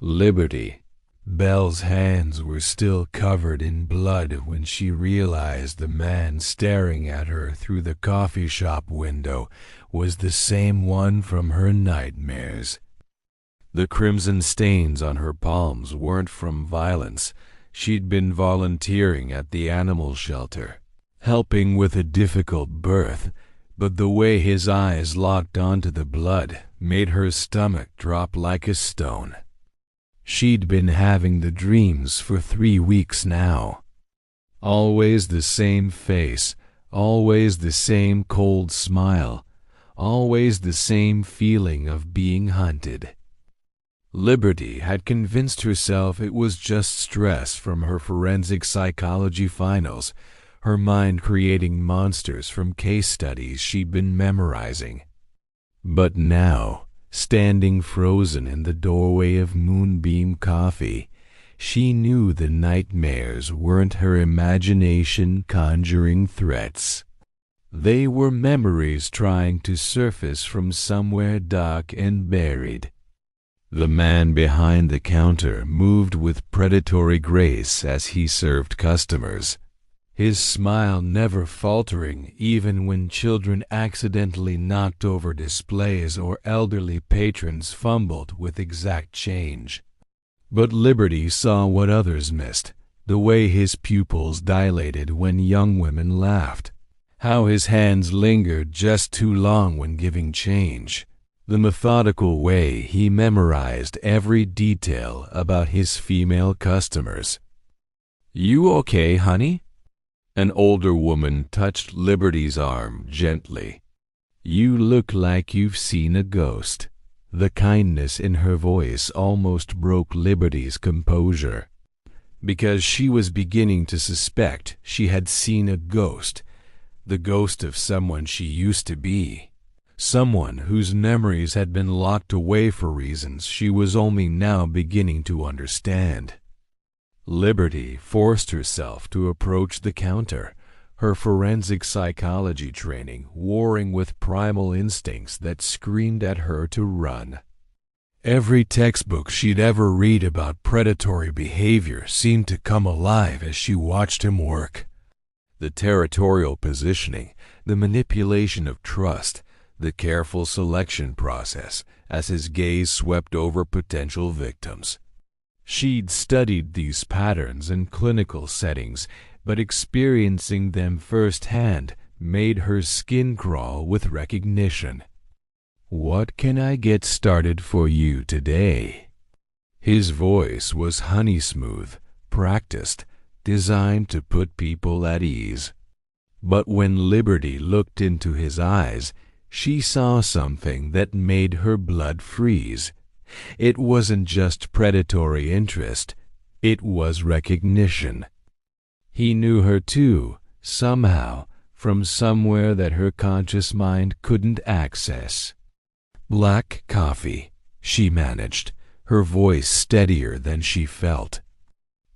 Liberty. Belle's hands were still covered in blood when she realized the man staring at her through the coffee shop window was the same one from her nightmares. The crimson stains on her palms weren't from violence. She'd been volunteering at the animal shelter, helping with a difficult birth, but the way his eyes locked onto the blood made her stomach drop like a stone. She'd been having the dreams for 3 weeks now. Always the same face, always the same cold smile, always the same feeling of being hunted. Liberty had convinced herself it was just stress from her forensic psychology finals, her mind creating monsters from case studies she'd been memorizing. But now, standing frozen in the doorway of Moonbeam Coffee, she knew the nightmares weren't her imagination conjuring threats. They were memories trying to surface from somewhere dark and buried. The man behind the counter moved with predatory grace as he served customers, his smile never faltering even when children accidentally knocked over displays or elderly patrons fumbled with exact change. But Liberty saw what others missed, the way his pupils dilated when young women laughed, how his hands lingered just too long when giving change, the methodical way he memorized every detail about his female customers. "You okay, honey?" An older woman touched Liberty's arm gently. "You look like you've seen a ghost." The kindness in her voice almost broke Liberty's composure, because she was beginning to suspect she had seen a ghost, the ghost of someone she used to be. Someone whose memories had been locked away for reasons she was only now beginning to understand. Liberty forced herself to approach the counter, her forensic psychology training warring with primal instincts that screamed at her to run. Every textbook she'd ever read about predatory behavior seemed to come alive as she watched him work. The territorial positioning, the manipulation of trust, the careful selection process as his gaze swept over potential victims. She'd studied these patterns in clinical settings, but experiencing them firsthand made her skin crawl with recognition. "What can I get started for you today?" His voice was honey smooth, practiced, designed to put people at ease. But when Liberty looked into his eyes, she saw something that made her blood freeze. It wasn't just predatory interest, it was recognition. He knew her too, somehow, from somewhere that her conscious mind couldn't access. "Black coffee," she managed, her voice steadier than she felt.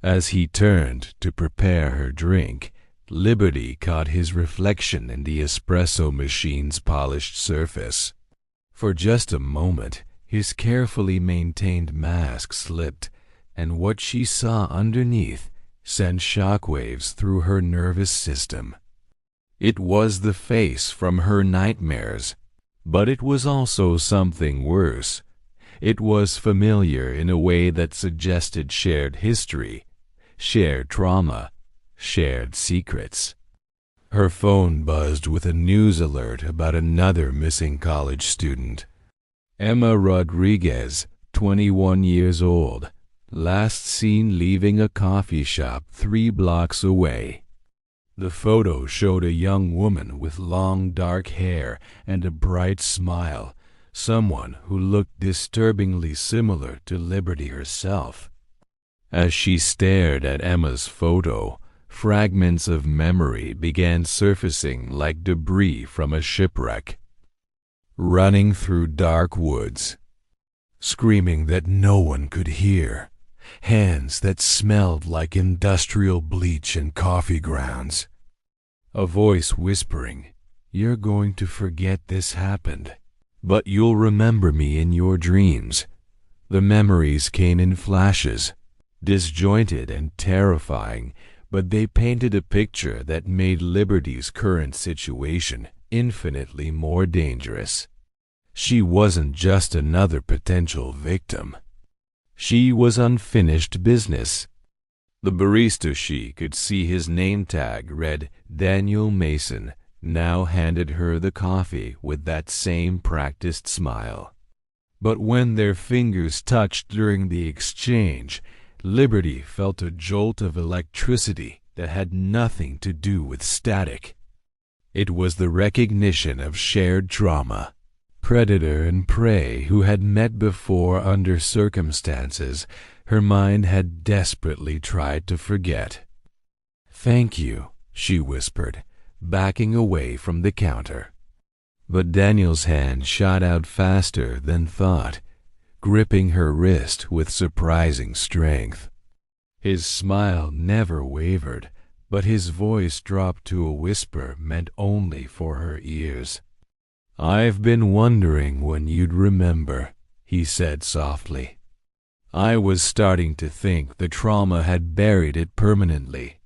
As he turned to prepare her drink, Liberty caught his reflection in the espresso machine's polished surface. For just a moment, his carefully maintained mask slipped, and what she saw underneath sent shockwaves through her nervous system. It was the face from her nightmares, but it was also something worse. It was familiar in a way that suggested shared history, shared trauma, shared secrets. Her phone buzzed with a news alert about another missing college student. Emma Rodriguez, 21 years old, last seen leaving a coffee shop 3 blocks away. The photo showed a young woman with long dark hair and a bright smile, someone who looked disturbingly similar to Liberty herself. As she stared at Emma's photo, fragments of memory began surfacing like debris from a shipwreck. Running through dark woods, screaming that no one could hear, hands that smelled like industrial bleach and coffee grounds. A voice whispering, "You're going to forget this happened, but you'll remember me in your dreams." The memories came in flashes, disjointed and terrifying, but they painted a picture that made Liberty's current situation infinitely more dangerous. She wasn't just another potential victim. She was unfinished business. The barista she could see his name tag read Daniel Mason now handed her the coffee with that same practiced smile. But when their fingers touched during the exchange, Liberty felt a jolt of electricity that had nothing to do with static. It was the recognition of shared trauma. Predator and prey who had met before under circumstances her mind had desperately tried to forget. "Thank you," she whispered, backing away from the counter. But Daniel's hand shot out faster than thought, gripping her wrist with surprising strength. His smile never wavered, but his voice dropped to a whisper meant only for her ears. "I've been wondering when you'd remember," he said softly. "I was starting to think the trauma had buried it permanently.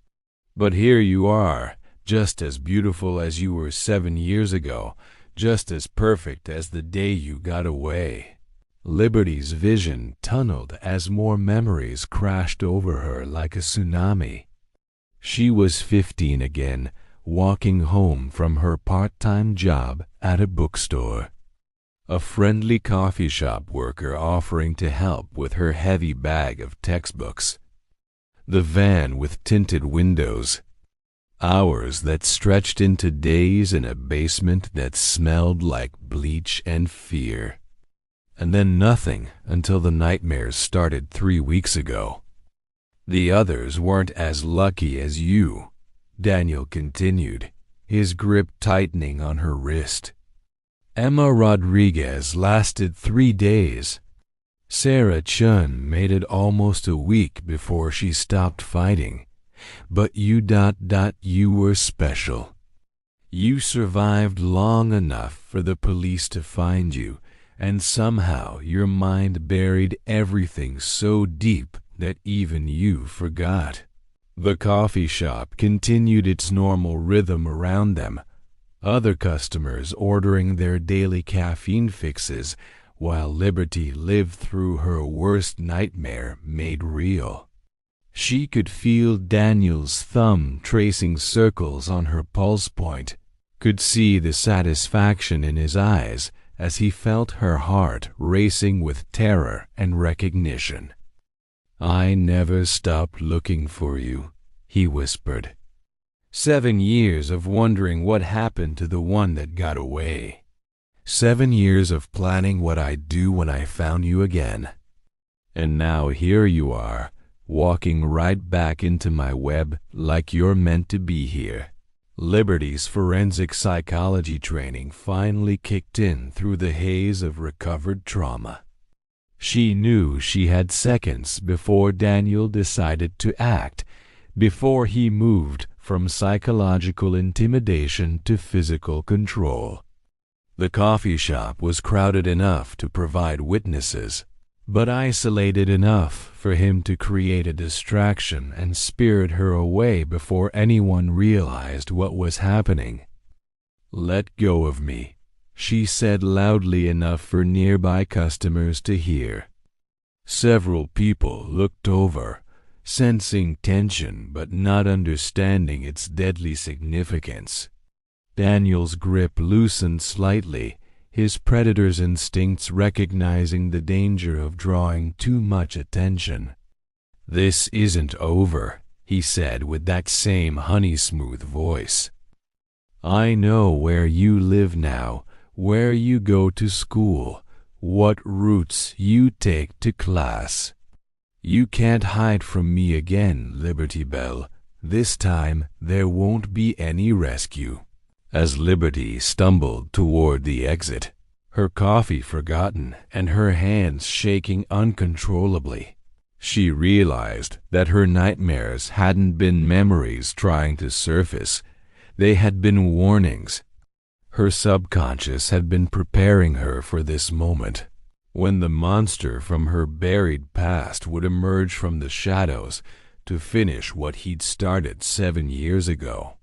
But here you are, just as beautiful as you were 7 years ago, just as perfect as the day you got away." Liberty's vision tunneled as more memories crashed over her like a tsunami. She was 15 again, walking home from her part-time job at a bookstore. A friendly coffee shop worker offering to help with her heavy bag of textbooks. The van with tinted windows. Hours that stretched into days in a basement that smelled like bleach and fear. And then nothing until the nightmares started 3 weeks ago. "The others weren't as lucky as you," Daniel continued, his grip tightening on her wrist. "Emma Rodriguez lasted 3 days. Sarah Chun made it almost a week before she stopped fighting. But you were special. You survived long enough for the police to find you, and somehow your mind buried everything so deep that even you forgot." The coffee shop continued its normal rhythm around them, other customers ordering their daily caffeine fixes while Liberty lived through her worst nightmare made real. She could feel Daniel's thumb tracing circles on her pulse point, could see the satisfaction in his eyes as he felt her heart racing with terror and recognition. "I never stopped looking for you," he whispered. 7 years of wondering what happened to the one that got away. 7 years of planning what I'd do when I found you again. And now here you are, walking right back into my web like you're meant to be here. Liberty's forensic psychology training finally kicked in through the haze of recovered trauma. She knew she had seconds before Daniel decided to act, before he moved from psychological intimidation to physical control. The coffee shop was crowded enough to provide witnesses, but isolated enough for him to create a distraction and spirit her away before anyone realized what was happening. "Let go of me," she said loudly enough for nearby customers to hear. Several people looked over, sensing tension but not understanding its deadly significance. Daniel's grip loosened slightly, his predator's instincts recognizing the danger of drawing too much attention. "This isn't over," he said with that same honey-smooth voice. "I know where you live now, where you go to school, what routes you take to class. You can't hide from me again, Liberty Belle. This time there won't be any rescue." As Liberty stumbled toward the exit, her coffee forgotten and her hands shaking uncontrollably, she realized that her nightmares hadn't been memories trying to surface. They had been warnings. Her subconscious had been preparing her for this moment. when the monster from her buried past would emerge from the shadows to finish what he'd started 7 years ago.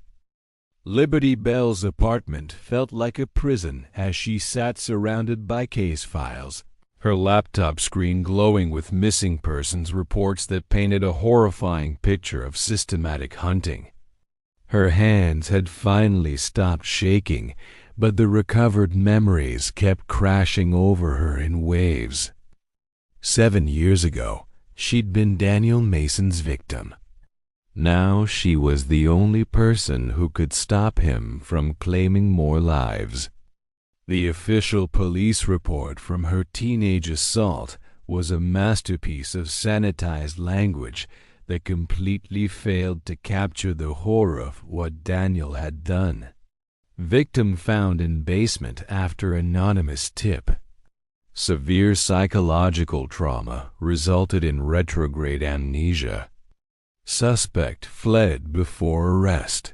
Liberty Bell's apartment felt like a prison as she sat surrounded by case files, her laptop screen glowing with missing persons reports that painted a horrifying picture of systematic hunting. Her hands had finally stopped shaking, but the recovered memories kept crashing over her in waves. 7 years ago, she'd been Daniel Mason's victim. Now she was the only person who could stop him from claiming more lives. The official police report from her teenage assault was a masterpiece of sanitized language that completely failed to capture the horror of what Daniel had done. Victim found in basement after anonymous tip. Severe psychological trauma resulted in retrograde amnesia. Suspect fled before arrest.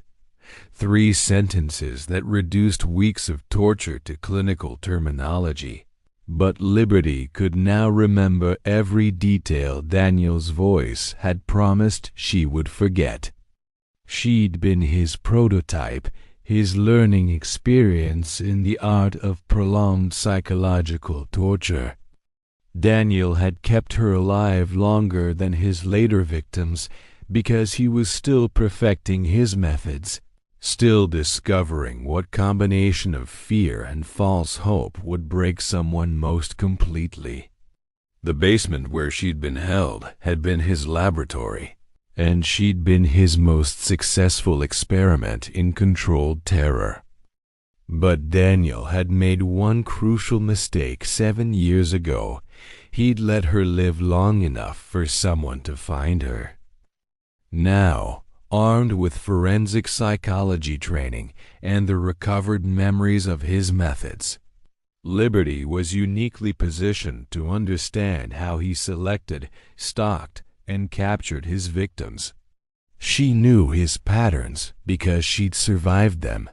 3 sentences that reduced weeks of torture to clinical terminology. But Liberty could now remember every detail Daniel's voice had promised she would forget. She'd been his prototype, his learning experience in the art of prolonged psychological torture. Daniel had kept her alive longer than his later victims because he was still perfecting his methods, still discovering what combination of fear and false hope would break someone most completely. The basement where she'd been held had been his laboratory, and she'd been his most successful experiment in controlled terror. But Daniel had made one crucial mistake 7 years ago. He'd let her live long enough for someone to find her. Now, armed with forensic psychology training and the recovered memories of his methods, Liberty was uniquely positioned to understand how he selected, stalked, and captured his victims. She knew his patterns because she'd survived them.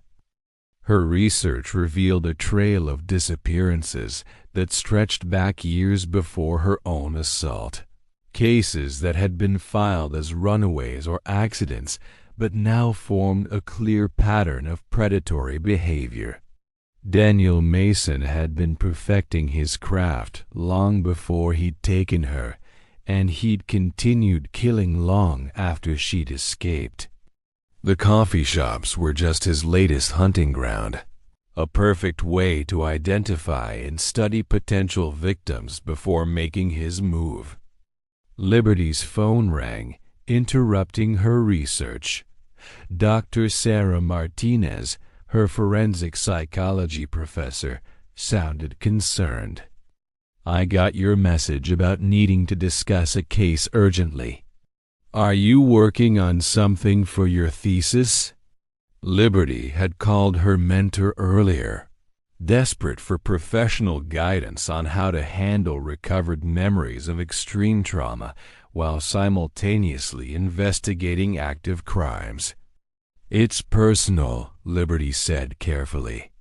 Her research revealed a trail of disappearances that stretched back years before her own assault. Cases that had been filed as runaways or accidents, but now formed a clear pattern of predatory behavior. Daniel Mason had been perfecting his craft long before he'd taken her, and he'd continued killing long after she'd escaped. The coffee shops were just his latest hunting ground, a perfect way to identify and study potential victims before making his move. Liberty's phone rang, interrupting her research. Dr. Sarah Martinez, her forensic psychology professor, sounded concerned. "I got your message about needing to discuss a case urgently. Are you working on something for your thesis?" Liberty had called her mentor earlier, desperate for professional guidance on how to handle recovered memories of extreme trauma while simultaneously investigating active crimes. "It's personal," Liberty said carefully.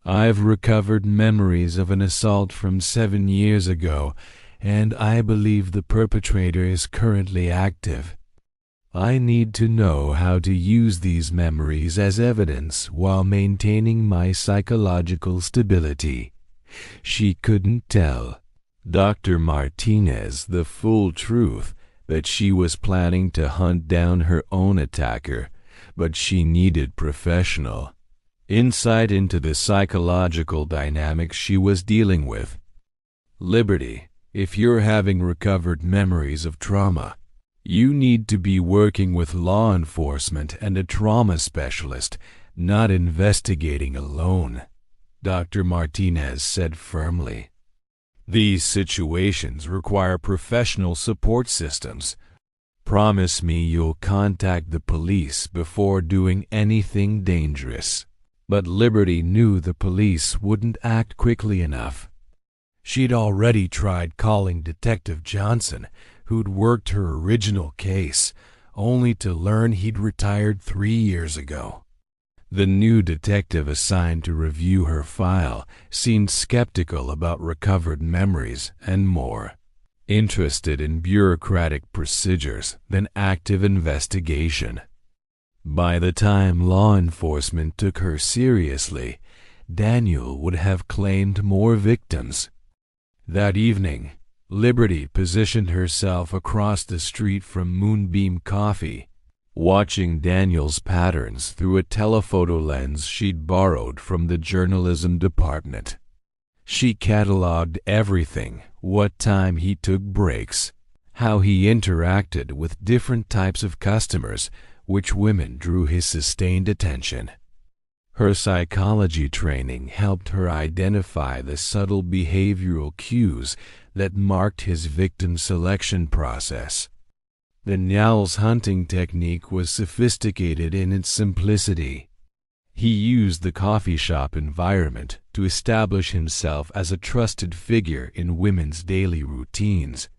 "I've recovered memories of an assault from 7 years ago, and I believe the perpetrator is currently active. I need to know how to use these memories as evidence while maintaining my psychological stability." She couldn't tell Dr. Martinez the full truth that she was planning to hunt down her own attacker, but she needed professional insight into the psychological dynamics she was dealing with. "Liberty, if you're having recovered memories of trauma, you need to be working with law enforcement and a trauma specialist, not investigating alone," Dr. Martinez said firmly. "These situations require professional support systems. Promise me you'll contact the police before doing anything dangerous." But Liberty knew the police wouldn't act quickly enough. She'd already tried calling Detective Johnson, who'd worked her original case, only to learn he'd retired 3 years ago. The new detective assigned to review her file seemed skeptical about recovered memories and more interested in bureaucratic procedures than active investigation. By the time law enforcement took her seriously, Daniel would have claimed more victims. That evening, Liberty positioned herself across the street from Moonbeam Coffee, watching Daniel's patterns through a telephoto lens she'd borrowed from the journalism department. She cataloged everything: what time he took breaks, how he interacted with different types of customers, which women drew his sustained attention. Her psychology training helped her identify the subtle behavioral cues that marked his victim selection process. Daniel's hunting technique was sophisticated in its simplicity. He used the coffee shop environment to establish himself as a trusted figure in women's daily routines.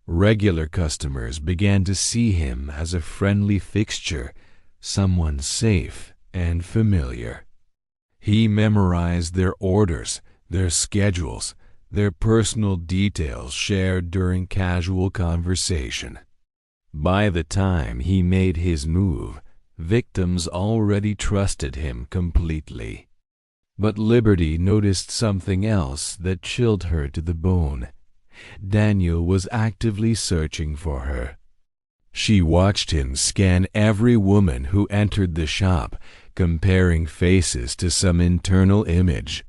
Regular customers began to see him as a friendly fixture, someone safe and familiar. He memorized their orders, their schedules, their personal details shared during casual conversation. By the time he made his move, victims already trusted him completely. But Liberty noticed something else that chilled her to the bone. Daniel was actively searching for her. She watched him scan every woman who entered the shop, comparing faces to some internal image.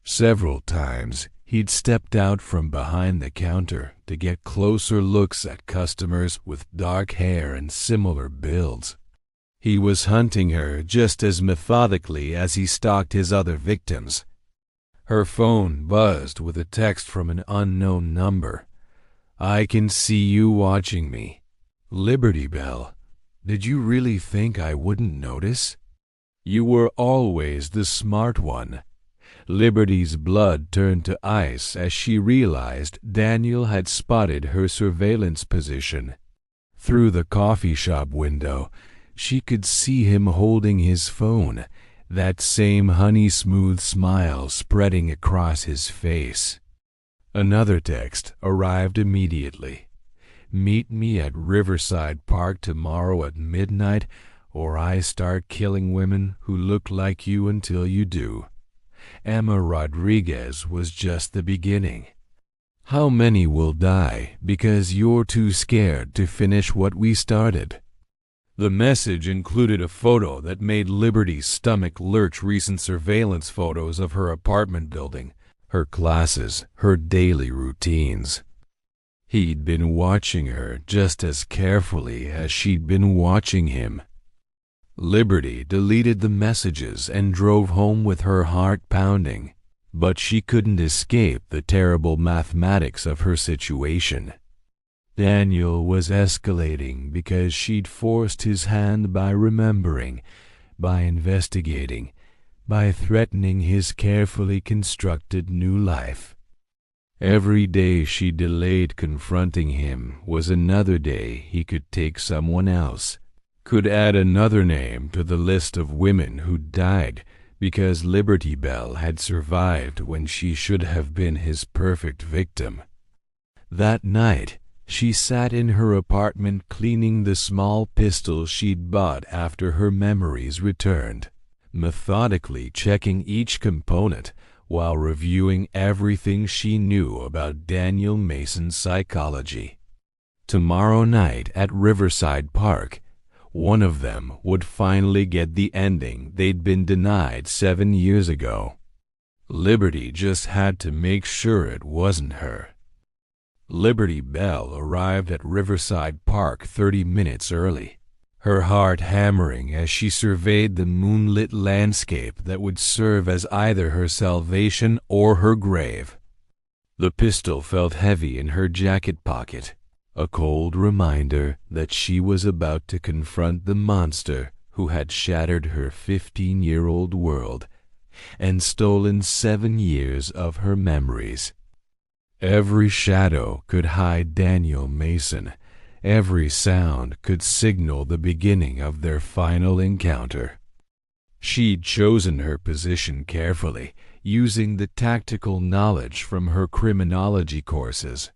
Several times, he'd stepped out from behind the counter to get closer looks at customers with dark hair and similar builds. He was hunting her just as methodically as he stalked his other victims. Her phone buzzed with a text from an unknown number. "I can see you watching me. Liberty Bell, did you really think I wouldn't notice? You were always the smart one." Liberty's blood turned to ice as she realized Daniel had spotted her surveillance position. Through the coffee shop window, she could see him holding his phone, that same honey-smooth smile spreading across his face. Another text arrived immediately. "Meet me at Riverside Park tomorrow at midnight, or I start killing women who look like you until you do." Emma Rodriguez was just the beginning. "How many will die because you're too scared to finish what we started?" The message included a photo that made Liberty's stomach lurch: recent surveillance photos of her apartment building, her classes, her daily routines. He'd been watching her just as carefully as she'd been watching him. Liberty deleted the messages and drove home with her heart pounding, but she couldn't escape the terrible mathematics of her situation. Daniel was escalating because she'd forced his hand by remembering, by investigating, by threatening his carefully constructed new life. Every day she delayed confronting him was another day he could take someone else, could add another name to the list of women who died because Liberty Bell had survived when she should have been his perfect victim. That night, she sat in her apartment cleaning the small pistol she'd bought after her memories returned, methodically checking each component while reviewing everything she knew about Daniel Mason's psychology. Tomorrow night at Riverside Park, one of them would finally get the ending they'd been denied 7 years ago. Liberty just had to make sure it wasn't her. Liberty Bell arrived at Riverside Park 30 minutes early, her heart hammering as she surveyed the moonlit landscape that would serve as either her salvation or her grave. The pistol felt heavy in her jacket pocket, a cold reminder that she was about to confront the monster who had shattered her 15-year-old world and stolen 7 years of her memories. Every shadow could hide Daniel Mason. Every sound could signal the beginning of their final encounter. She'd chosen her position carefully, using the tactical knowledge from her criminology courses.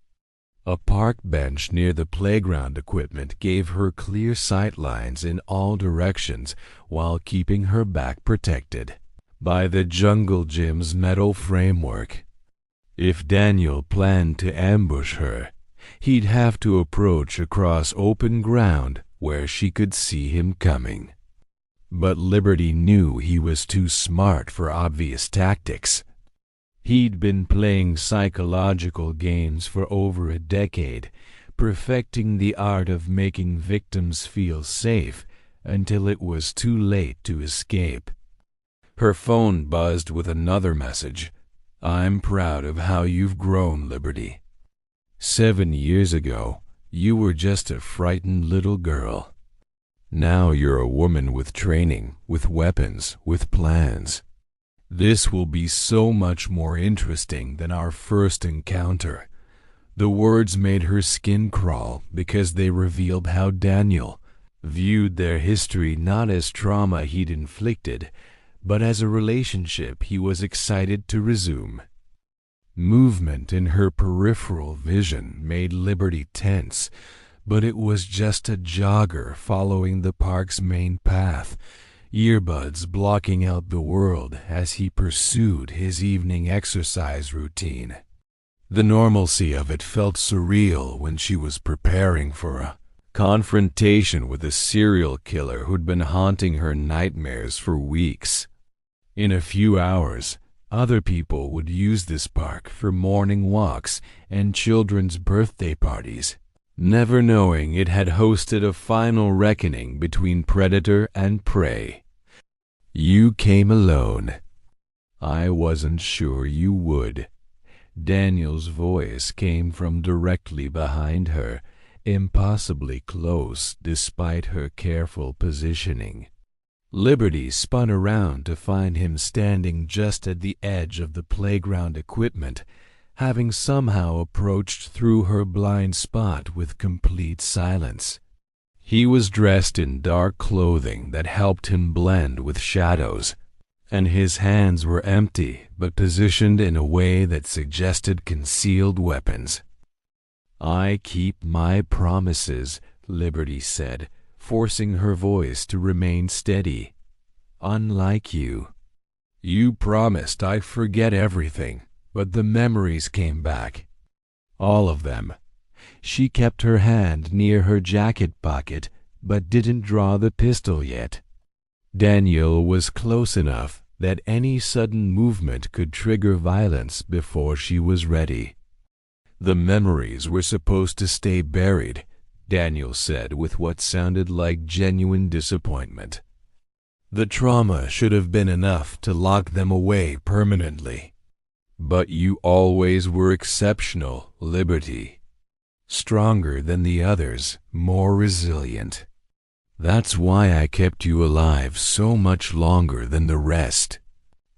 A park bench near the playground equipment gave her clear sight lines in all directions while keeping her back protected by the jungle gym's metal framework. If Daniel planned to ambush her, he'd have to approach across open ground where she could see him coming. But Liberty knew he was too smart for obvious tactics. He'd been playing psychological games for over a decade, perfecting the art of making victims feel safe until it was too late to escape. Her phone buzzed with another message. "I'm proud of how you've grown, Liberty. 7 years ago, you were just a frightened little girl. Now you're a woman with training, with weapons, with plans. This will be so much more interesting than our first encounter." The words made her skin crawl because they revealed how Daniel viewed their history not as trauma he'd inflicted, but as a relationship he was excited to resume. Movement in her peripheral vision made Liberty tense, but it was just a jogger following the park's main path, earbuds blocking out the world as he pursued his evening exercise routine. The normalcy of it felt surreal when she was preparing for a confrontation with a serial killer who'd been haunting her nightmares for weeks. In a few hours, other people would use this park for morning walks and children's birthday parties, never knowing it had hosted a final reckoning between predator and prey. "You came alone. I wasn't sure you would." Daniel's voice came from directly behind her, impossibly close despite her careful positioning. Liberty spun around to find him standing just at the edge of the playground equipment, having somehow approached through her blind spot with complete silence. He was dressed in dark clothing that helped him blend with shadows, and his hands were empty but positioned in a way that suggested concealed weapons. "I keep my promises," Liberty said, forcing her voice to remain steady. "Unlike you. You promised I'd forget everything, but the memories came back. All of them." She kept her hand near her jacket pocket, but didn't draw the pistol yet. Daniel was close enough that any sudden movement could trigger violence before she was ready. "The memories were supposed to stay buried," Daniel said with what sounded like genuine disappointment. "The trauma should have been enough to lock them away permanently. But you always were exceptional, Liberty. Stronger than the others, more resilient. That's why I kept you alive so much longer than the rest."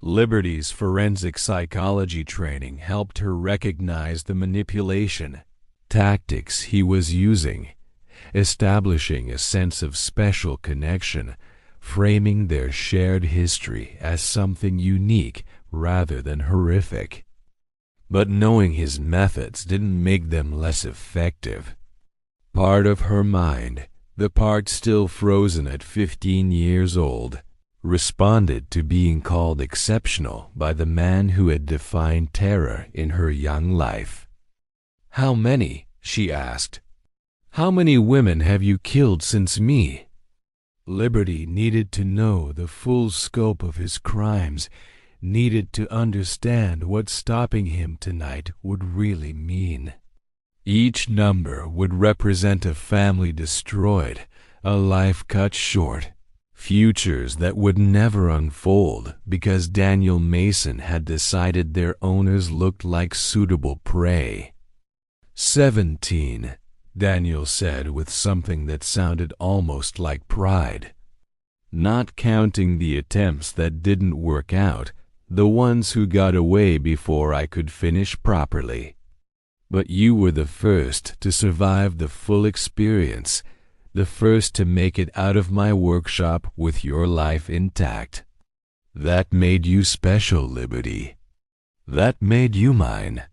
Liberty's forensic psychology training helped her recognize the manipulation tactics he was using, establishing a sense of special connection, framing their shared history as something unique rather than horrific. But knowing his methods didn't make them less effective. Part of her mind, the part still frozen at 15 years old, responded to being called exceptional by the man who had defined terror in her young life. "How many?" she asked. "How many women have you killed since me?" Liberty needed to know the full scope of his crimes, needed to understand what stopping him tonight would really mean. Each number would represent a family destroyed, a life cut short, futures that would never unfold because Daniel Mason had decided their owners looked like suitable prey. 17, Daniel said with something that sounded almost like pride. "Not counting the attempts that didn't work out, the ones who got away before I could finish properly. But you were the first to survive the full experience, the first to make it out of my workshop with your life intact." That made you special, Liberty. That made you mine.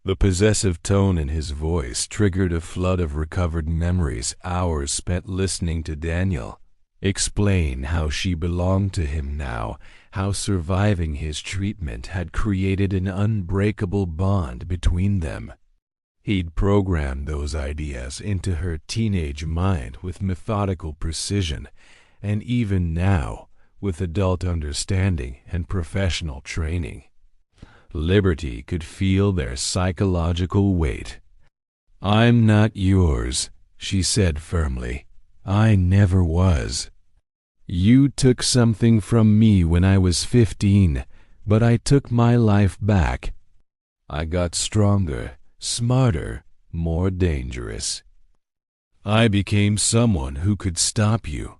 The possessive tone in his voice triggered a flood of recovered memories, hours spent listening to Daniel explain how she belonged to him now, how surviving his treatment had created an unbreakable bond between them. He'd programmed those ideas into her teenage mind with methodical precision, and even now, with adult understanding and professional training, Liberty could feel their psychological weight. "I'm not yours," she said firmly. "I never was. You took something from me when I was 15, but I took my life back. I got stronger, smarter, more dangerous. I became someone who could stop you."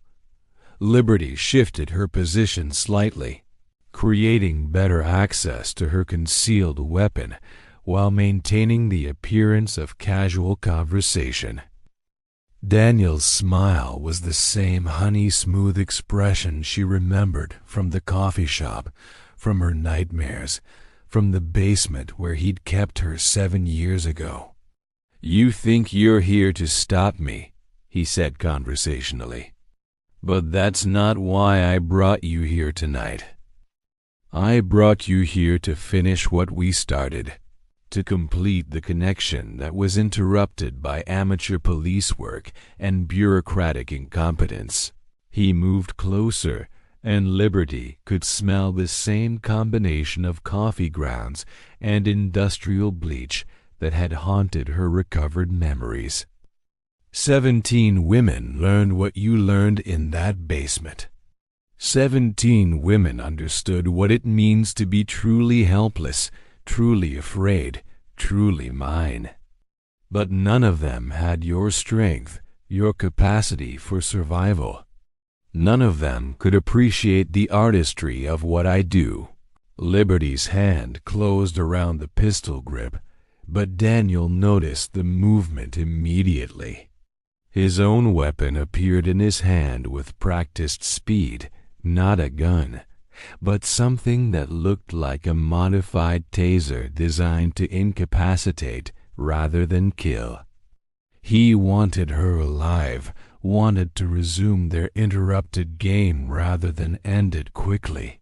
Liberty shifted her position slightly, creating better access to her concealed weapon while maintaining the appearance of casual conversation. Daniel's smile was the same honey-smooth expression she remembered from the coffee shop, from her nightmares, from the basement where he'd kept her 7 years ago. "You think you're here to stop me," he said conversationally. "But that's not why I brought you here tonight. I brought you here to finish what we started, to complete the connection that was interrupted by amateur police work and bureaucratic incompetence." He moved closer, and Liberty could smell the same combination of coffee grounds and industrial bleach that had haunted her recovered memories. 17 women learned what you learned in that basement. 17 women understood what it means to be truly helpless, truly afraid, truly mine. But none of them had your strength, your capacity for survival. None of them could appreciate the artistry of what I do. Liberty's hand closed around the pistol grip, but Daniel noticed the movement immediately. His own weapon appeared in his hand with practiced speed, not a gun, but something that looked like a modified taser designed to incapacitate rather than kill. He wanted her alive, wanted to resume their interrupted game rather than end it quickly.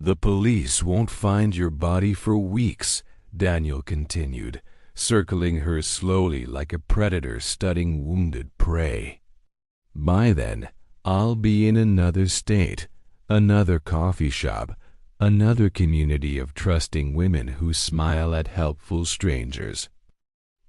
"The police won't find your body for weeks," Daniel continued, circling her slowly like a predator studying wounded prey. "By then, I'll be in another state, another coffee shop, another community of trusting women who smile at helpful strangers.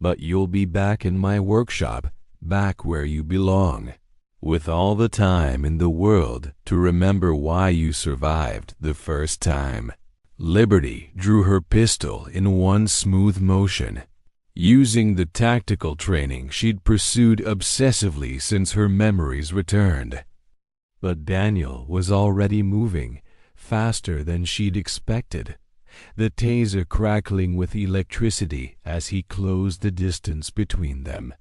But you'll be back in my workshop, back where you belong, with all the time in the world to remember why you survived the first time." Liberty drew her pistol in one smooth motion, using the tactical training she'd pursued obsessively since her memories returned. But Daniel was already moving, faster than she'd expected, the taser crackling with electricity as he closed the distance between them.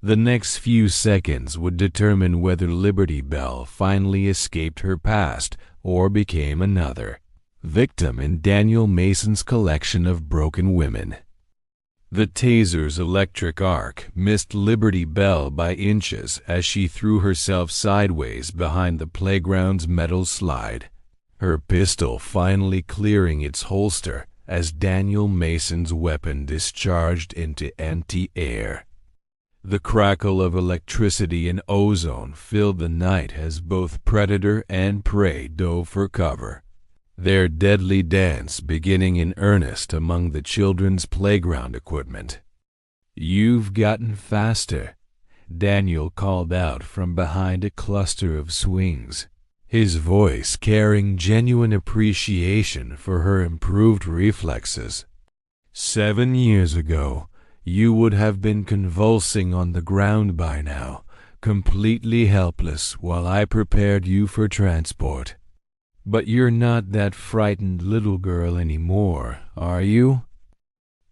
The next few seconds would determine whether Liberty Bell finally escaped her past or became another victim in Daniel Mason's collection of broken women. The taser's electric arc missed Liberty Bell by inches as she threw herself sideways behind the playground's metal slide, her pistol finally clearing its holster as Daniel Mason's weapon discharged into empty air. The crackle of electricity and ozone filled the night as both predator and prey dove for cover, their deadly dance beginning in earnest among the children's playground equipment. "You've gotten faster," Daniel called out from behind a cluster of swings, his voice carrying genuine appreciation for her improved reflexes. 7 years ago, you would have been convulsing on the ground by now, completely helpless while I prepared you for transport. But you're not that frightened little girl anymore, are you?"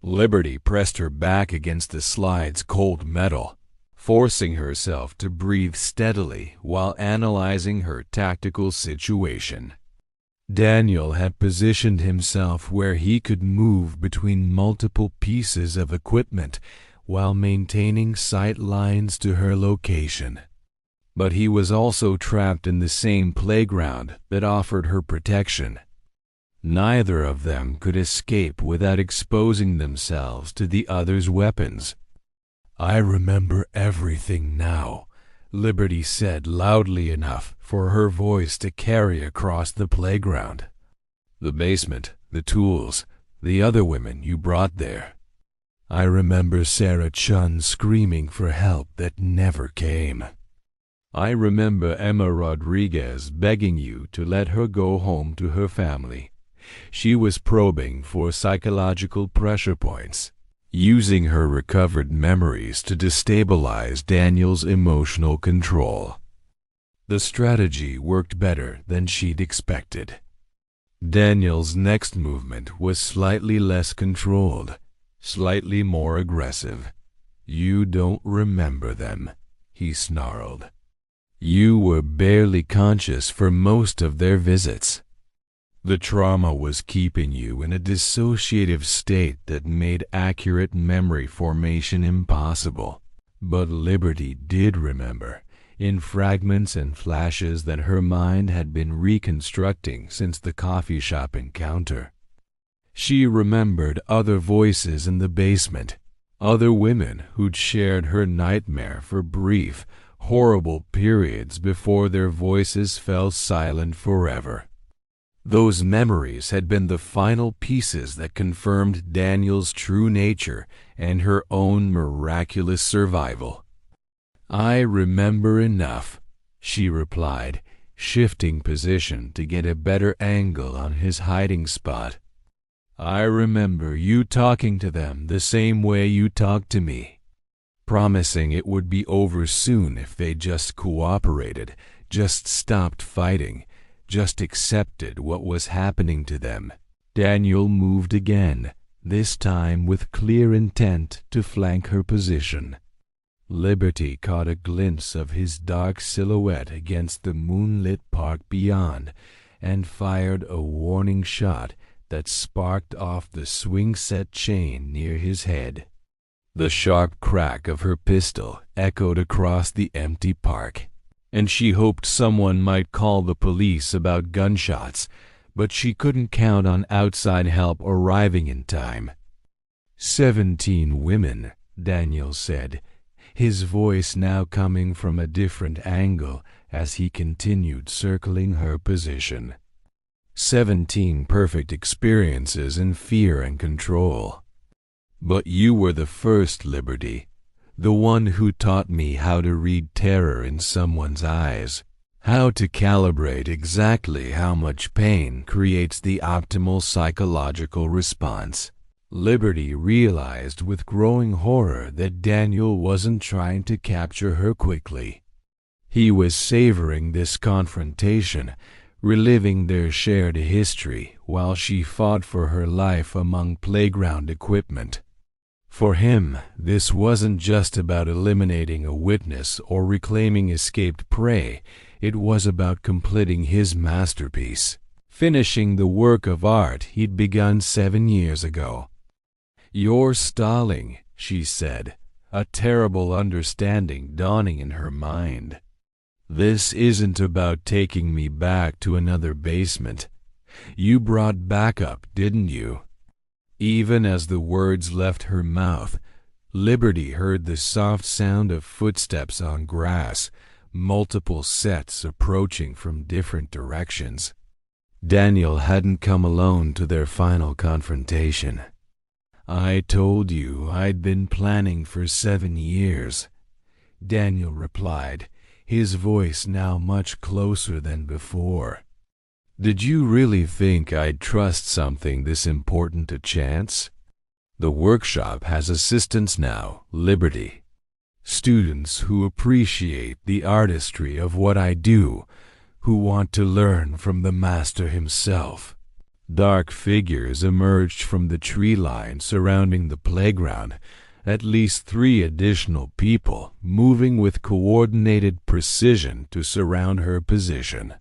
Liberty pressed her back against the slide's cold metal, forcing herself to breathe steadily while analyzing her tactical situation. Daniel had positioned himself where he could move between multiple pieces of equipment while maintaining sight lines to her location. But he was also trapped in the same playground that offered her protection. Neither of them could escape without exposing themselves to the other's weapons. "I remember everything now," Liberty said loudly enough for her voice to carry across the playground. "The basement, the tools, the other women you brought there. I remember Sarah Chun screaming for help that never came. I remember Emma Rodriguez begging you to let her go home to her family. She was probing for psychological pressure points, using her recovered memories to destabilize Daniel's emotional control. The strategy worked better than she'd expected. Daniel's next movement was slightly less controlled, slightly more aggressive. "You don't remember them," he snarled. "You were barely conscious for most of their visits. The trauma was keeping you in a dissociative state that made accurate memory formation impossible." But Liberty did remember, in fragments and flashes that her mind had been reconstructing since the coffee shop encounter. She remembered other voices in the basement, other women who'd shared her nightmare for brief, horrible periods before their voices fell silent forever. Those memories had been the final pieces that confirmed Daniel's true nature and her own miraculous survival. "I remember enough," she replied, shifting position to get a better angle on his hiding spot. "I remember you talking to them the same way you talked to me, promising it would be over soon if they just cooperated, just stopped fighting, just accepted what was happening to them." Daniel moved again, this time with clear intent to flank her position. Liberty caught a glimpse of his dark silhouette against the moonlit park beyond and fired a warning shot that sparked off the swing-set chain near his head. The sharp crack of her pistol echoed across the empty park, and she hoped someone might call the police about gunshots, but she couldn't count on outside help arriving in time. 17 women, Daniel said, his voice now coming from a different angle as he continued circling her position. 17 perfect experiences in fear and control. But you were the first, Liberty, the one who taught me how to read terror in someone's eyes, how to calibrate exactly how much pain creates the optimal psychological response. Liberty realized with growing horror that Daniel wasn't trying to capture her quickly. He was savoring this confrontation, reliving their shared history while she fought for her life among playground equipment. For him, this wasn't just about eliminating a witness or reclaiming escaped prey. It was about completing his masterpiece, finishing the work of art he'd begun 7 years ago. "You're stalling," she said, a terrible understanding dawning in her mind. "This isn't about taking me back to another basement. You brought backup, didn't you?" Even as the words left her mouth, Liberty heard the soft sound of footsteps on grass, multiple sets approaching from different directions. Daniel hadn't come alone to their final confrontation. "I told you I'd been planning for 7 years," Daniel replied, his voice now much closer than before. "Did you really think I'd trust something this important to chance? The workshop has assistants now, Liberty. Students who appreciate the artistry of what I do, who want to learn from the master himself." Dark figures emerged from the tree line surrounding the playground, at least 3 additional people moving with coordinated precision to surround her position.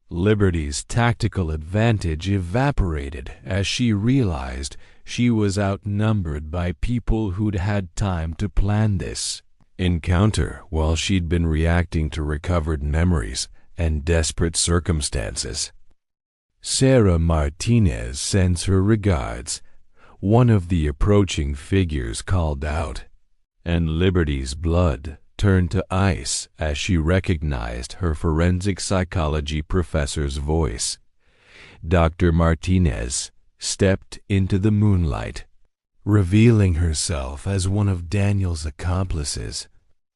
Liberty's tactical advantage evaporated as she realized she was outnumbered by people who'd had time to plan this encounter while she'd been reacting to recovered memories and desperate circumstances. Sarah Martinez sends her regards, one of the approaching figures called out, and Liberty's blood turned to ice as she recognized her forensic psychology professor's voice. Dr. Martinez stepped into the moonlight, revealing herself as one of Daniel's accomplices,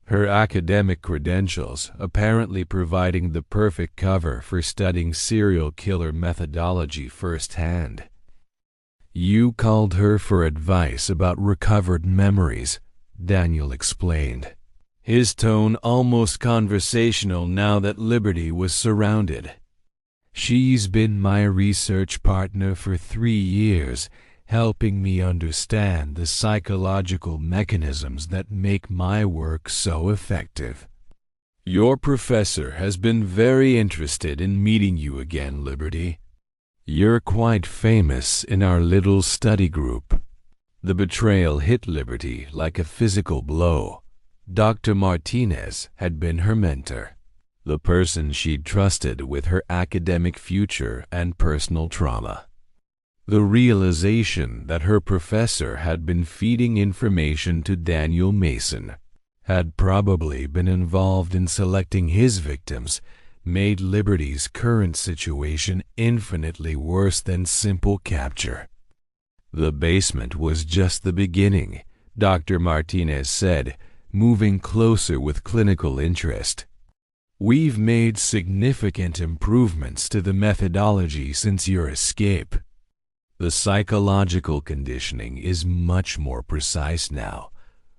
her academic credentials apparently providing the perfect cover for studying serial killer methodology firsthand. "You called her for advice about recovered memories," Daniel explained, his tone almost conversational now that Liberty was surrounded. "She's been my research partner for 3 years, helping me understand the psychological mechanisms that make my work so effective." "Your professor has been very interested in meeting you again, Liberty. You're quite famous in our little study group." The betrayal hit Liberty like a physical blow. Dr. Martinez had been her mentor, the person she'd trusted with her academic future and personal trauma. The realization that her professor had been feeding information to Daniel Mason, had probably been involved in selecting his victims, made Liberty's current situation infinitely worse than simple capture. "The basement was just the beginning," Dr. Martinez said, moving closer with clinical interest. "We've made significant improvements to the methodology since your escape. The psychological conditioning is much more precise now,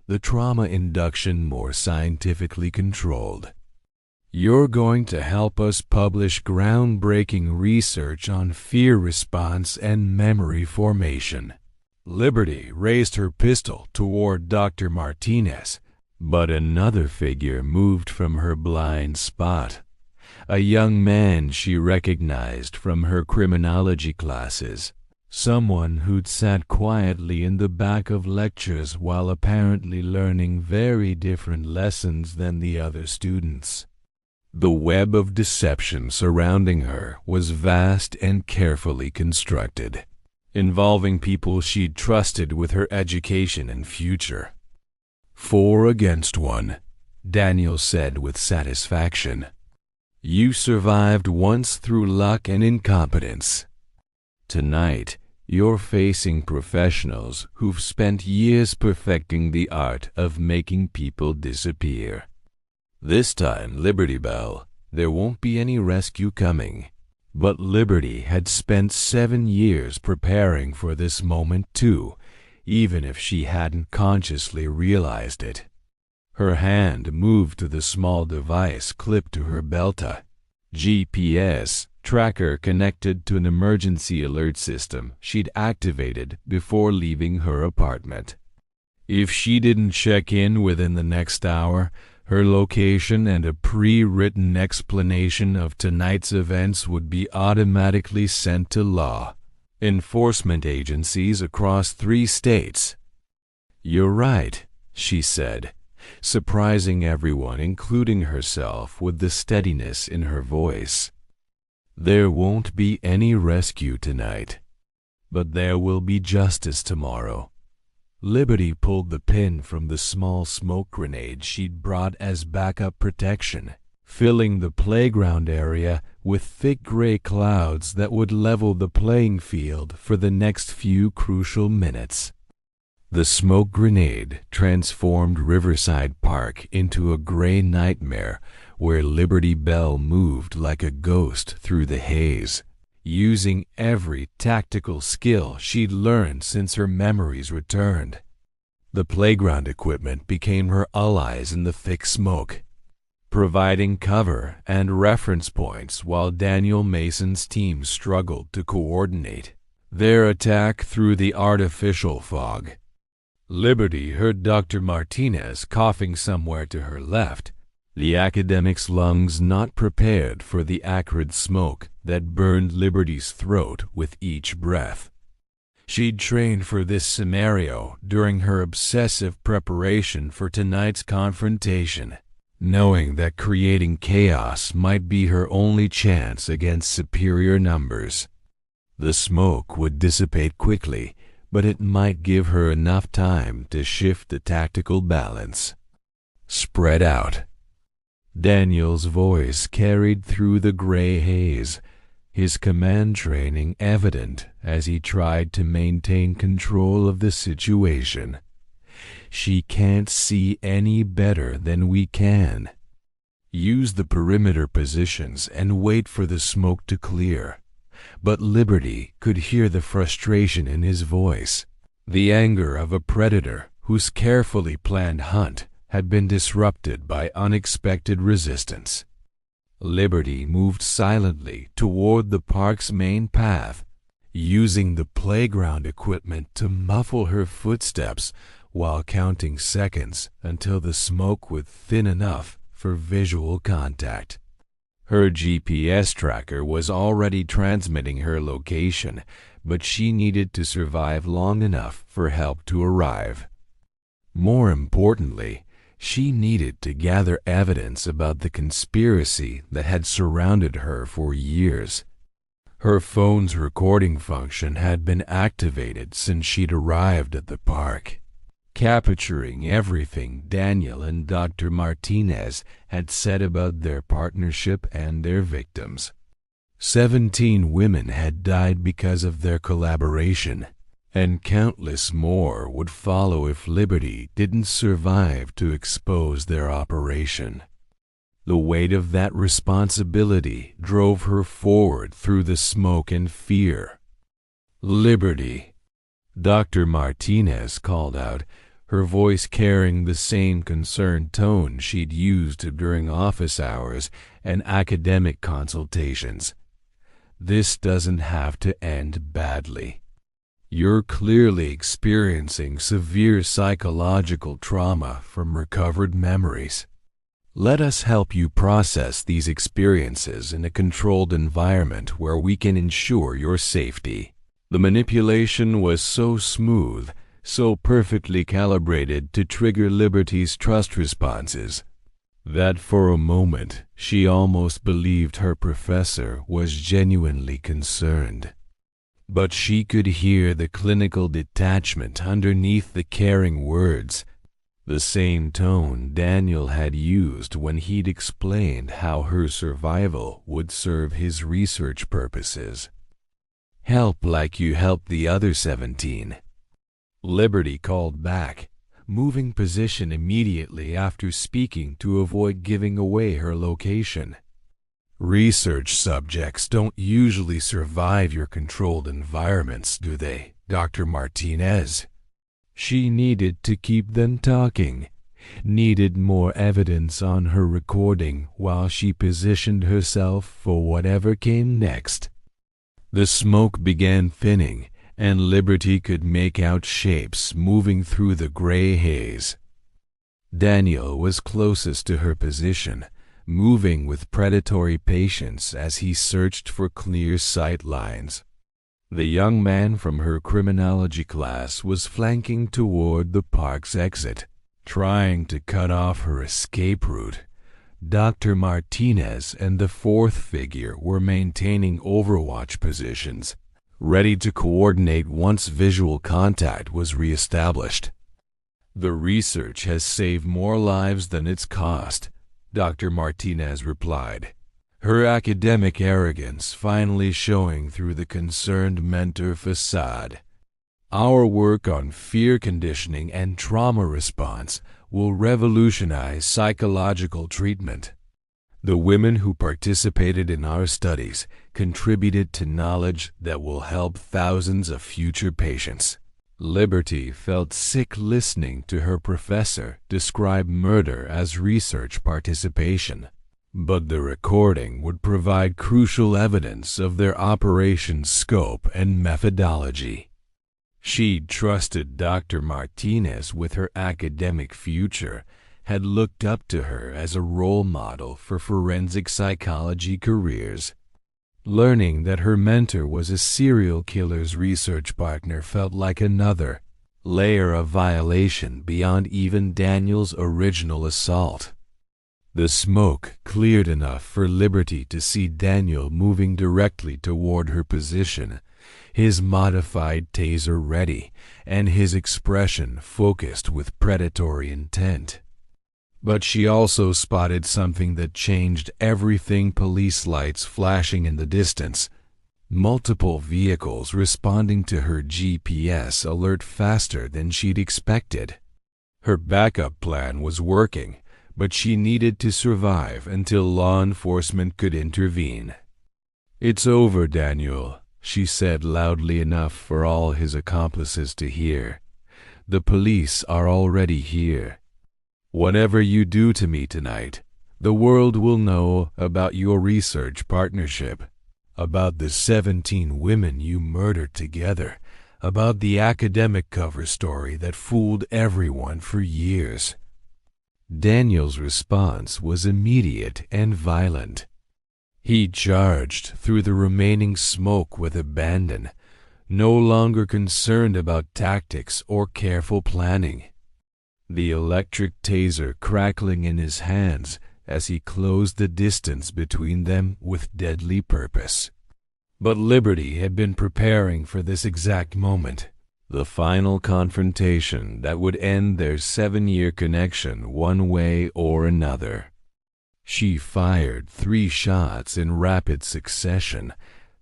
the trauma induction more scientifically controlled. You're going to help us publish groundbreaking research on fear response and memory formation." Liberty raised her pistol toward Dr. Martinez, but another figure moved from her blind spot, a young man she recognized from her criminology classes, someone who'd sat quietly in the back of lectures while apparently learning very different lessons than the other students. The web of deception surrounding her was vast and carefully constructed, involving people she'd trusted with her education and future. 4 against 1, Daniel said with satisfaction. "You survived once through luck and incompetence. Tonight, you're facing professionals who've spent years perfecting the art of making people disappear. This time, Liberty Bell, there won't be any rescue coming." But Liberty had spent 7 years preparing for this moment too, even if she hadn't consciously realized it. Her hand moved to the small device clipped to her belt, a GPS tracker connected to an emergency alert system she'd activated before leaving her apartment. If she didn't check in within the next hour, her location and a pre-written explanation of tonight's events would be automatically sent to law enforcement agencies across 3 states. "You're right," she said, surprising everyone, including herself, with the steadiness in her voice. "There won't be any rescue tonight, but there will be justice tomorrow." Liberty pulled the pin from the small smoke grenade she'd brought as backup protection, filling the playground area with thick gray clouds that would level the playing field for the next few crucial minutes. The smoke grenade transformed Riverside Park into a gray nightmare where Liberty Bell moved like a ghost through the haze, using every tactical skill she'd learned since her memories returned. The playground equipment became her allies in the thick smoke, providing cover and reference points while Daniel Mason's team struggled to coordinate their attack through the artificial fog. Liberty heard Dr. Martinez coughing somewhere to her left, the academic's lungs not prepared for the acrid smoke that burned Liberty's throat with each breath. She'd trained for this scenario during her obsessive preparation for tonight's confrontation, knowing that creating chaos might be her only chance against superior numbers. The smoke would dissipate quickly, but it might give her enough time to shift the tactical balance. Spread out. Daniel's voice carried through the gray haze, his command training evident as he tried to maintain control of the situation. She can't see any better than we can. Use the perimeter positions and wait for the smoke to clear. But Liberty could hear the frustration in his voice, the anger of a predator whose carefully planned hunt had been disrupted by unexpected resistance. Liberty moved silently toward the park's main path, using the playground equipment to muffle her footsteps while counting seconds until the smoke would thin enough for visual contact. Her GPS tracker was already transmitting her location, but she needed to survive long enough for help to arrive. More importantly, she needed to gather evidence about the conspiracy that had surrounded her for years. Her phone's recording function had been activated since she'd arrived at the park, capturing everything Daniel and Dr. Martinez had said about their partnership and their victims. 17 women had died because of their collaboration, and countless more would follow if Liberty didn't survive to expose their operation. The weight of that responsibility drove her forward through the smoke and fear. "Liberty," Dr. Martinez called out, her voice carrying the same concerned tone she'd used during office hours and academic consultations. "This doesn't have to end badly. You're clearly experiencing severe psychological trauma from recovered memories. Let us help you process these experiences in a controlled environment where we can ensure your safety." The manipulation was so smooth, so perfectly calibrated to trigger Liberty's trust responses, that for a moment she almost believed her professor was genuinely concerned. But she could hear the clinical detachment underneath the caring words, the same tone Daniel had used when he'd explained how her survival would serve his research purposes. "Help like you helped the other 17. Liberty called back, moving position immediately after speaking to avoid giving away her location. "Research subjects don't usually survive your controlled environments, do they, Dr. Martinez?" She needed to keep them talking, needed more evidence on her recording while she positioned herself for whatever came next. The smoke began thinning, and Liberty could make out shapes moving through the gray haze. Daniel was closest to her position, moving with predatory patience as he searched for clear sight lines. The young man from her criminology class was flanking toward the park's exit, trying to cut off her escape route. Dr. Martinez and the fourth figure were maintaining overwatch positions, ready to coordinate once visual contact was reestablished. "The research has saved more lives than it's cost," Dr. Martinez replied, her academic arrogance finally showing through the concerned mentor facade. "Our work on fear conditioning and trauma response will revolutionize psychological treatment. The women who participated in our studies contributed to knowledge that will help thousands of future patients." Liberty felt sick listening to her professor describe murder as research participation, but the recording would provide crucial evidence of their operation's scope and methodology. She'd trusted Dr. Martinez with her academic future, had looked up to her as a role model for forensic psychology careers. Learning that her mentor was a serial killer's research partner felt like another layer of violation beyond even Daniel's original assault. The smoke cleared enough for Liberty to see Daniel moving directly toward her position, his modified taser ready, and his expression focused with predatory intent. But she also spotted something that changed everything: police lights flashing in the distance, multiple vehicles responding to her GPS alert faster than she'd expected. Her backup plan was working, but she needed to survive until law enforcement could intervene. "It's over, Daniel," she said loudly enough for all his accomplices to hear. "The police are already here. Whatever you do to me tonight, the world will know about your research partnership, about the 17 women you murdered together, about the academic cover story that fooled everyone for years." Daniel's response was immediate and violent. He charged through the remaining smoke with abandon, no longer concerned about tactics or careful planning. The electric taser crackling in his hands as he closed the distance between them with deadly purpose. But Liberty had been preparing for this exact moment, the final confrontation that would end their 7-year connection one way or another. She fired 3 shots in rapid succession,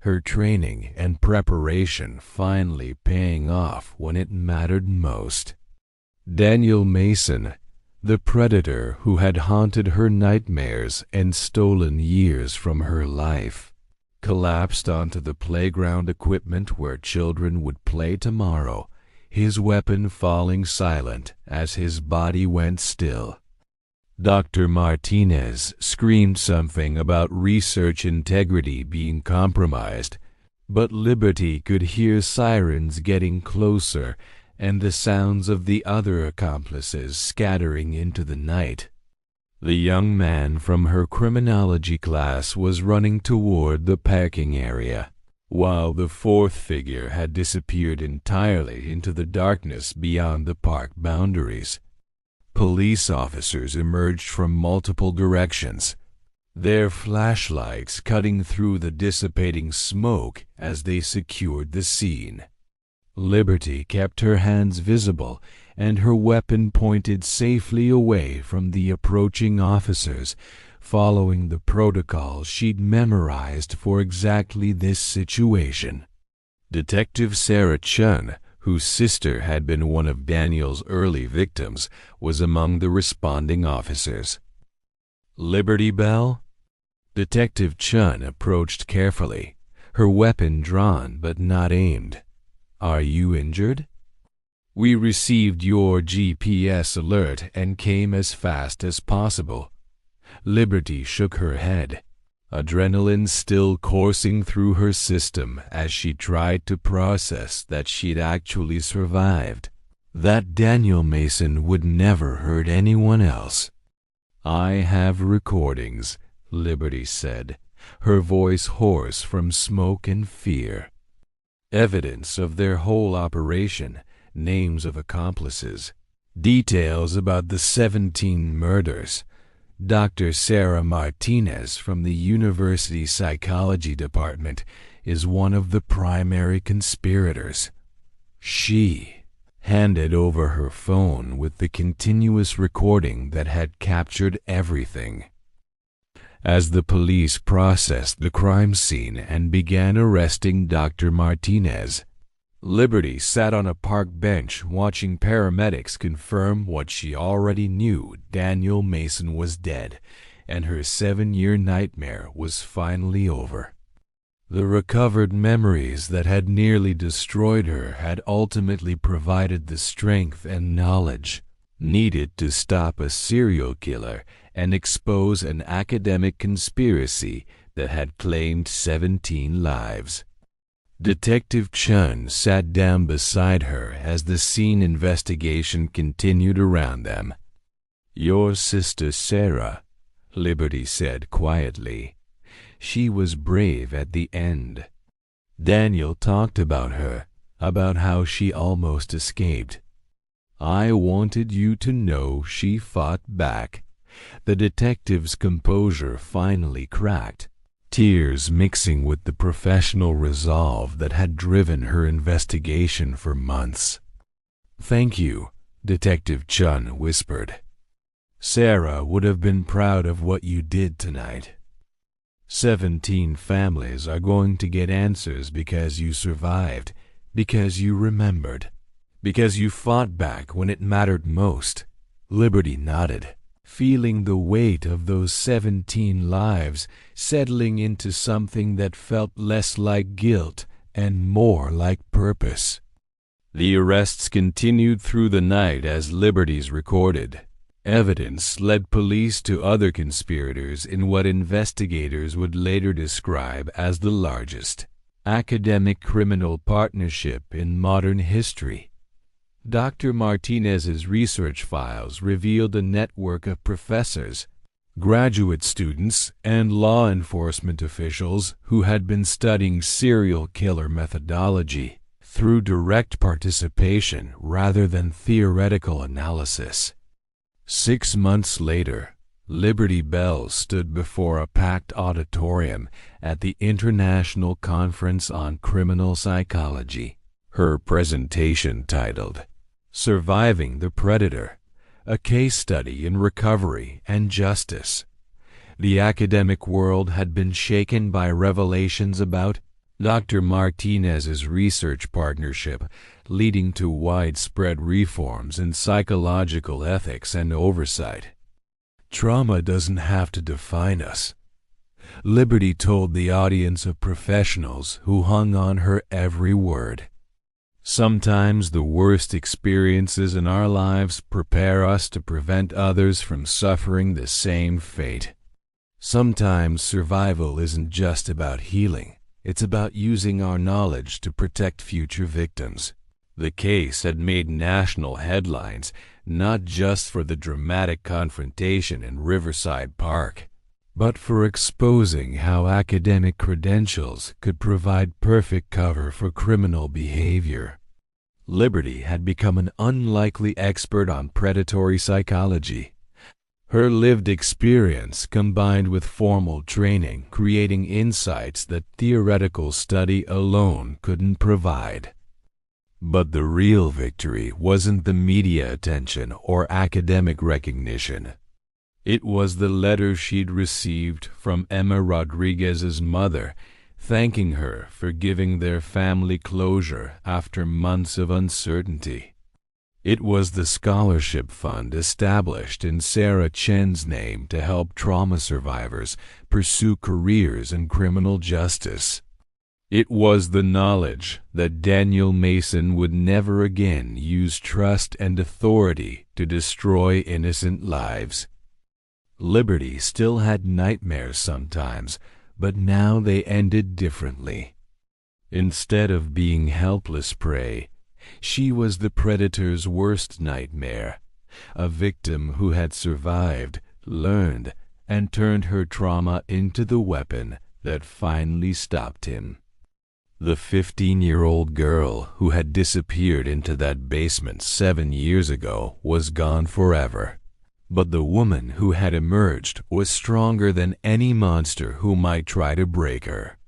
her training and preparation finally paying off when it mattered most. Daniel Mason, the predator who had haunted her nightmares and stolen years from her life, collapsed onto the playground equipment where children would play tomorrow, his weapon falling silent as his body went still. Dr. Martinez screamed something about research integrity being compromised, but Liberty could hear sirens getting closer and the sounds of the other accomplices scattering into the night. The young man from her criminology class was running toward the parking area, while the 4th figure had disappeared entirely into the darkness beyond the park boundaries. Police officers emerged from multiple directions, their flashlights cutting through the dissipating smoke as they secured the scene. Liberty kept her hands visible and her weapon pointed safely away from the approaching officers, following the protocol she'd memorized for exactly this situation. Detective Sarah Chun, whose sister had been one of Daniel's early victims, was among the responding officers. "Liberty Bell?" Detective Chun approached carefully, her weapon drawn but not aimed. "Are you injured?" "We received your GPS alert and came as fast as possible." Liberty shook her head, adrenaline still coursing through her system as she tried to process that she'd actually survived, that Daniel Mason would never hurt anyone else. "I have recordings," Liberty said, her voice hoarse from smoke and fear. "Evidence of their whole operation, names of accomplices, details about the 17 murders. Dr. Sarah Martinez from the University Psychology Department is one of the primary conspirators." She handed over her phone with the continuous recording that had captured everything. As the police processed the crime scene and began arresting Dr. Martinez, Liberty sat on a park bench watching paramedics confirm what she already knew: Daniel Mason was dead, and her 7-year nightmare was finally over. The recovered memories that had nearly destroyed her had ultimately provided the strength and knowledge needed to stop a serial killer and expose an academic conspiracy that had claimed 17 lives. Detective Chun sat down beside her as the scene investigation continued around them. "Your sister Sarah," Liberty said quietly. "She was brave at the end." Daniel talked about her, about how she almost escaped. "I wanted you to know she fought back." The detective's composure finally cracked, tears mixing with the professional resolve that had driven her investigation for months. "Thank you," Detective Chun whispered. "Sarah would have been proud of what you did tonight. 17 families are going to get answers because you survived, because you remembered, because you fought back when it mattered most." Liberty nodded, feeling the weight of those 17 lives settling into something that felt less like guilt and more like purpose. The arrests continued through the night as Liberty's recorded. Evidence led police to other conspirators in what investigators would later describe as the largest academic criminal partnership in modern history. Dr. Martinez's research files revealed a network of professors, graduate students, and law enforcement officials who had been studying serial killer methodology through direct participation rather than theoretical analysis. 6 months later, Liberty Bells stood before a packed auditorium at the International Conference on Criminal Psychology. Her presentation titled, "Surviving the Predator, a Case Study in Recovery and Justice." The academic world had been shaken by revelations about Dr. Martinez's research partnership, leading to widespread reforms in psychological ethics and oversight. "Trauma doesn't have to define us," Liberty told the audience of professionals who hung on her every word. "Sometimes the worst experiences in our lives prepare us to prevent others from suffering the same fate. Sometimes survival isn't just about healing. It's about using our knowledge to protect future victims." The case had made national headlines, not just for the dramatic confrontation in Riverside Park, but for exposing how academic credentials could provide perfect cover for criminal behavior. Liberty had become an unlikely expert on predatory psychology. Her lived experience combined with formal training, creating insights that theoretical study alone couldn't provide. But the real victory wasn't the media attention or academic recognition. It was the letter she'd received from Emma Rodriguez's mother, thanking her for giving their family closure after months of uncertainty. It was the scholarship fund established in Sarah Chen's name to help trauma survivors pursue careers in criminal justice. It was the knowledge that Daniel Mason would never again use trust and authority to destroy innocent lives. Liberty still had nightmares sometimes, but now they ended differently. Instead of being helpless prey, she was the predator's worst nightmare, a victim who had survived, learned, and turned her trauma into the weapon that finally stopped him. The 15-year-old girl who had disappeared into that basement 7 years ago was gone forever. But the woman who had emerged was stronger than any monster who might try to break her.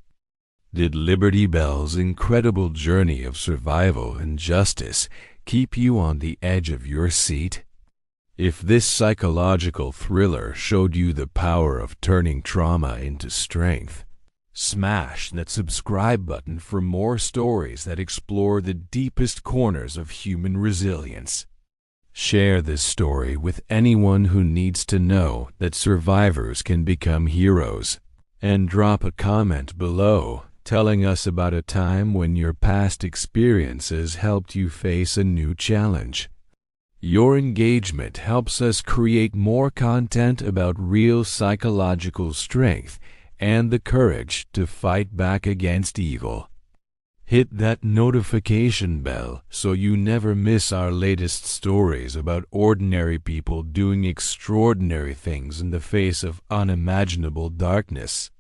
Did Liberty Bell's incredible journey of survival and justice keep you on the edge of your seat? If this psychological thriller showed you the power of turning trauma into strength, smash that subscribe button for more stories that explore the deepest corners of human resilience. Share this story with anyone who needs to know that survivors can become heroes. And drop a comment below telling us about a time when your past experiences helped you face a new challenge. Your engagement helps us create more content about real psychological strength and the courage to fight back against evil. Hit that notification bell so you never miss our latest stories about ordinary people doing extraordinary things in the face of unimaginable darkness.